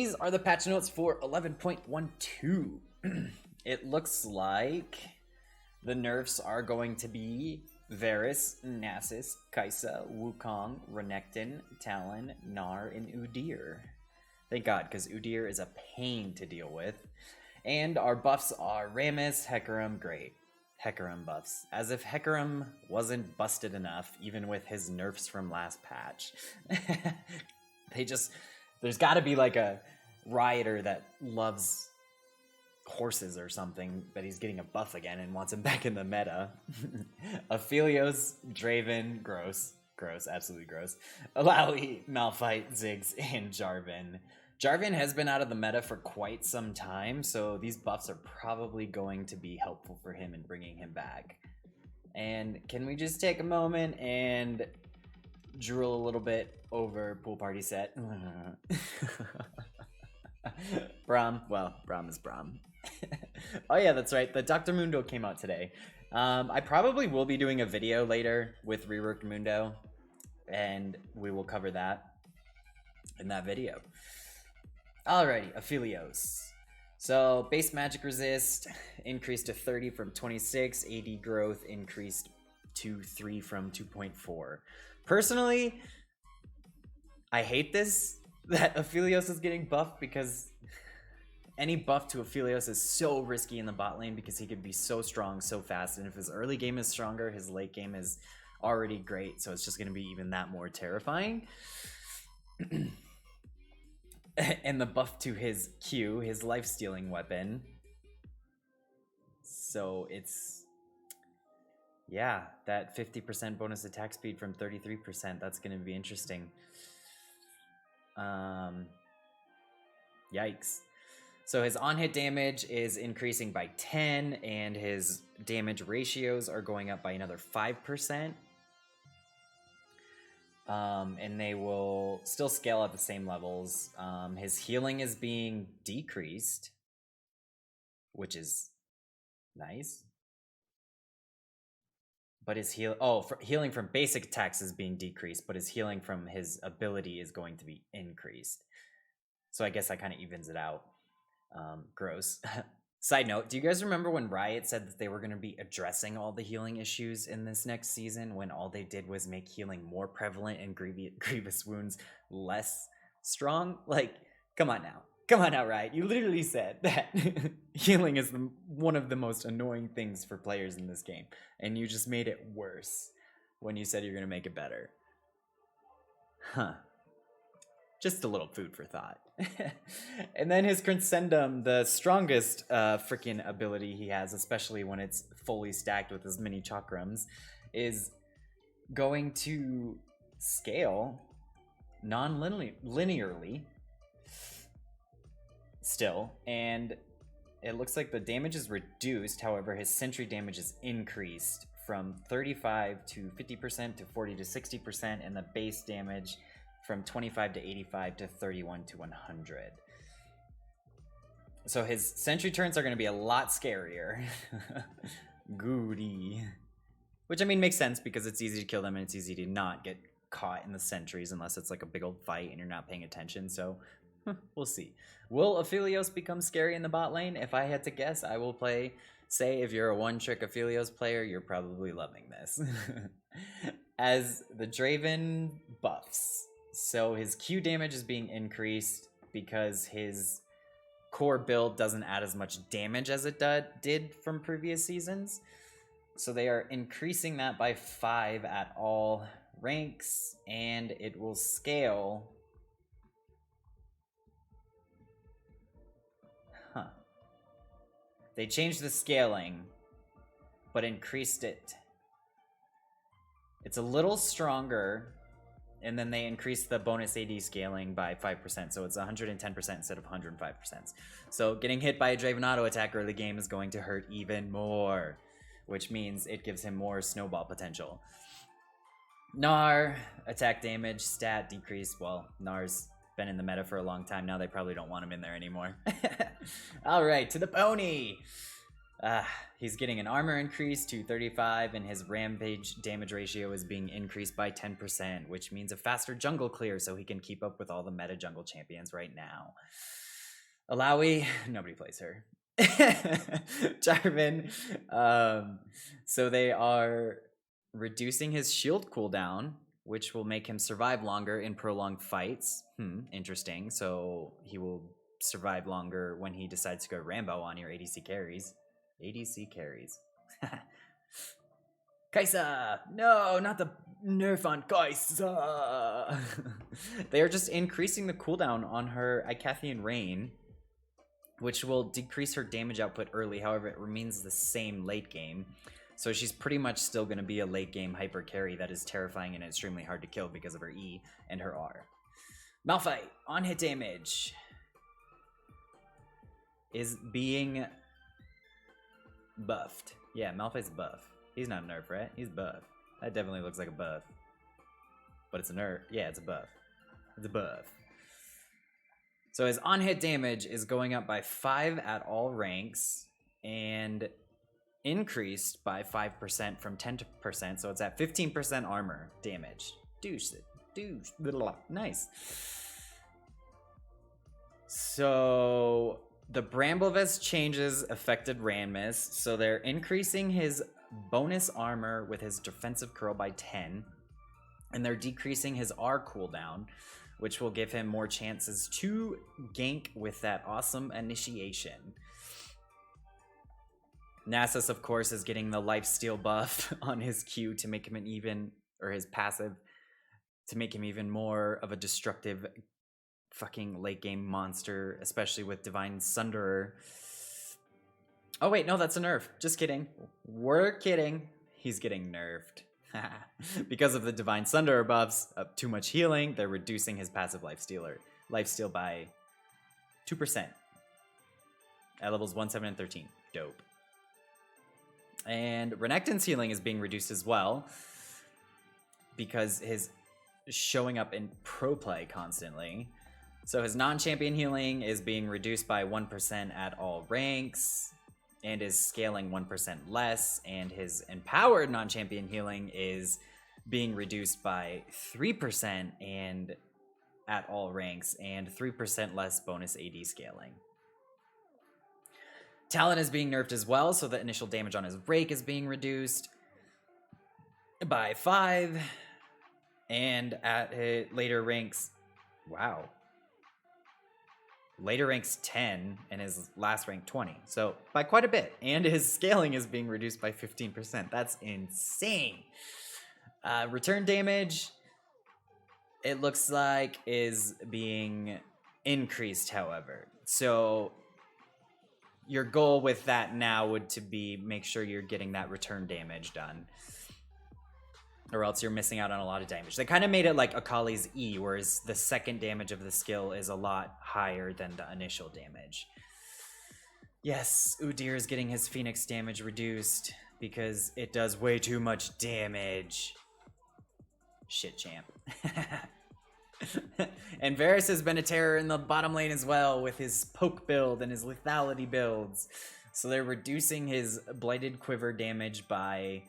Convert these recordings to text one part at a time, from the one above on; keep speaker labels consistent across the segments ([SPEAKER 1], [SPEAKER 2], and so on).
[SPEAKER 1] These are the patch notes for 11.12. It looks like the nerfs are going to be Varus, Nasus, Kaisa, Wukong, Renekton, Talon, Gnar, and Udyr. Thank God, because Udyr is a pain to deal with. And our buffs are Rammus, Hecarim, great. Hecarim buffs. As if Hecarim wasn't busted enough, even with his nerfs from last patch. There's gotta be like a rioter that loves horses or something, but he's getting a buff again and wants him back in the meta. Aphelios, Draven, gross, absolutely gross. Alawi, Malphite, Ziggs, and Jarvan. Jarvan has been out of the meta for quite some time, so these buffs are probably going to be helpful for him in bringing him back. And can we just take a moment and drool a little bit over pool party set? Braum, well, Braum is Braum. Oh yeah, that's right, the Dr. Mundo came out today. I probably will be doing a video later with reworked Mundo, and we will cover that in that video. Alrighty, Aphelios. So base magic resist increased to 30 from 26, AD growth increased to 3 from 2.4. Personally, I hate this, that Aphelios is getting buffed, because any buff to Aphelios is so risky in the bot lane because he could be so strong so fast, and if his early game is stronger, his late game is already great, so it's just going to be even that more terrifying. And the buff to his Q, his life-stealing weapon. So it's... yeah, that 50% bonus attack speed from 33%, that's going to be interesting. Yikes. So his on-hit damage is increasing by 10, and his damage ratios are going up by another 5%. And they will still scale at the same levels. His healing is being decreased, which is nice. But his healing from basic attacks is being decreased, but his healing from his ability is going to be increased. So I guess that kind of evens it out. Gross. Side note, do you guys remember when Riot said that they were going to be addressing all the healing issues in this next season, when all they did was make healing more prevalent and grievous wounds less strong? Like, come on now, Riot. You literally said that healing is one of the most annoying things for players in this game, and you just made it worse when you said you're going to make it better. Huh. Just a little food for thought. And then his Crescendum, the strongest freaking ability he has, especially when it's fully stacked with as many chakrams, is going to scale non-linearly still, and it looks like the damage is reduced. However, his sentry damage is increased from 35 to 50% to 40 to 60%, and the base damage from 25 to 85 to 31 to 100. So his sentry turns are going to be a lot scarier. Goody. Which, I mean, makes sense because it's easy to kill them and it's easy to not get caught in the sentries unless it's like a big old fight and you're not paying attention. So we'll see. Will Aphelios become scary in the bot lane? If I had to guess, I will say if you're a one-trick Aphelios player, you're probably loving this. As the Draven buffs. So his Q damage is being increased because his core build doesn't add as much damage as it did from previous seasons. So they are increasing that by 5 at all ranks, and it will scale. Huh. They changed the scaling, but increased it. It's a little stronger. And then they increased the bonus AD scaling by 5%, so it's 110% instead of 105%. So getting hit by a Draven auto attack early game is going to hurt even more, which means it gives him more snowball potential. Gnar, attack damage, stat decreased. Well, Gnar's been in the meta for a long time now. They probably don't want him in there anymore. All right, to the pony. He's getting an armor increase to 35, and his rampage damage ratio is being increased by 10%, which means a faster jungle clear so he can keep up with all the meta jungle champions right now. Alawi, nobody plays her. Jarvan, so they are reducing his shield cooldown, which will make him survive longer in prolonged fights. Interesting. So he will survive longer when he decides to go Rambo on your ADC carries. ADC carries. Kaisa! No, not the nerf on Kaisa! They are just increasing the cooldown on her Icathian Rain, which will decrease her damage output early. However, it remains the same late game. So she's pretty much still going to be a late game hyper carry that is terrifying and extremely hard to kill because of her E and her R. Malphite, on hit damage, is being buffed. Yeah, Malphite's buff. He's not a nerf, right? He's buff. That definitely looks like a buff. But it's a nerf. Yeah, it's a buff. It's a buff. So his on-hit damage is going up by 5 at all ranks and increased by 5% from 10%. So it's at 15% armor damage. Douche. Nice. So the Bramblevest changes affected Ranmus. So they're increasing his bonus armor with his defensive curl by 10. And they're decreasing his R cooldown, which will give him more chances to gank with that awesome initiation. Nasus, of course, is getting the lifesteal buff on his Q to make him an even, or his passive, to make him even more of a destructive fucking late game monster, especially with Divine Sunderer. Oh wait, no, that's a nerf. Just kidding. We're kidding. He's getting nerfed. Because of the Divine Sunderer buffs, too much healing, they're reducing his passive lifesteal by 2% at levels 1, 7, and 13. Dope. And Renekton's healing is being reduced as well because his showing up in pro play constantly. So his non-champion healing is being reduced by 1% at all ranks and is scaling 1% less, and his empowered non-champion healing is being reduced by 3% and at all ranks and 3% less bonus AD scaling. Talon is being nerfed as well, so the initial damage on his rake is being reduced by 5, and at later ranks, wow, later ranks 10 and his last rank 20, so by quite a bit. And his scaling is being reduced by 15%. That's insane. Return damage, it looks like, is being increased, however. So your goal with that now would to be make sure you're getting that return damage done, or else you're missing out on a lot of damage. They kind of made it like Akali's E, whereas the second damage of the skill is a lot higher than the initial damage. Yes, Udyr is getting his Phoenix damage reduced because it does way too much damage. Shit, champ. And Varus has been a terror in the bottom lane as well with his poke build and his lethality builds. So they're reducing his blighted quiver damage by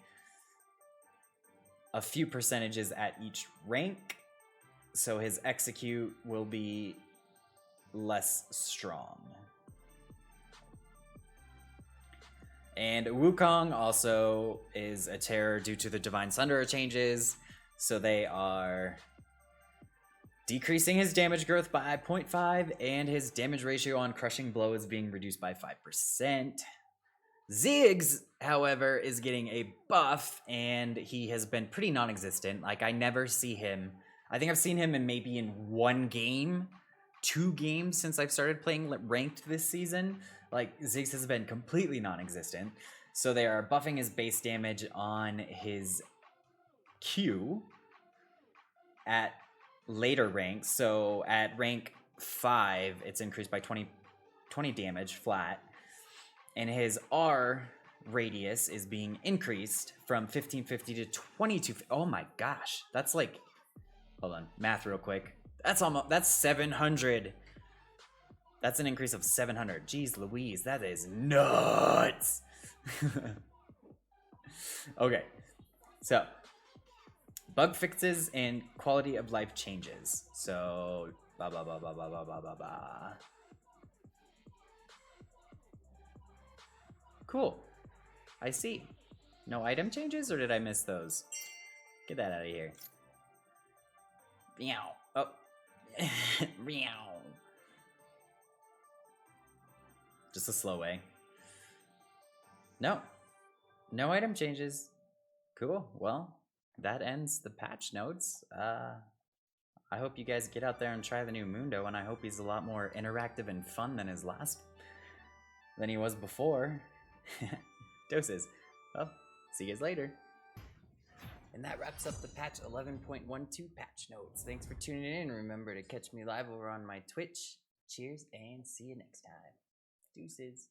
[SPEAKER 1] a few percentages at each rank. So his execute will be less strong. And Wukong also is a terror due to the Divine Sunderer changes. So they are decreasing his damage growth by 0.5, and his damage ratio on Crushing Blow is being reduced by 5%. Ziggs, however, is getting a buff, and he has been pretty non-existent. Like, I never see him. I think I've seen him in maybe in 1 game, 2 games since I've started playing ranked this season. Like, Ziggs has been completely non-existent. So they are buffing his base damage on his Q at later ranks. So at rank 5, it's increased by 20 damage flat. And his R radius is being increased from 1550 to 2250. Oh my gosh. That's like, hold on, math real quick. That's 700. That's an increase of 700. Jeez Louise, that is nuts. Okay, so bug fixes and quality of life changes. So blah blah blah blah blah blah blah blah blah. Cool. I see. No item changes, or did I miss those? Get that out of here. Meow. Oh. Meow. Just a slow way. No. No item changes. Cool. Well, that ends the patch notes. I hope you guys get out there and try the new Mundo, and I hope he's a lot more interactive and fun than than he was before. Doses. Well, see you guys later. And that wraps up the patch 11.12 patch notes. Thanks for tuning in. Remember to catch me live over on my Twitch. Cheers, and see you next time. Deuces.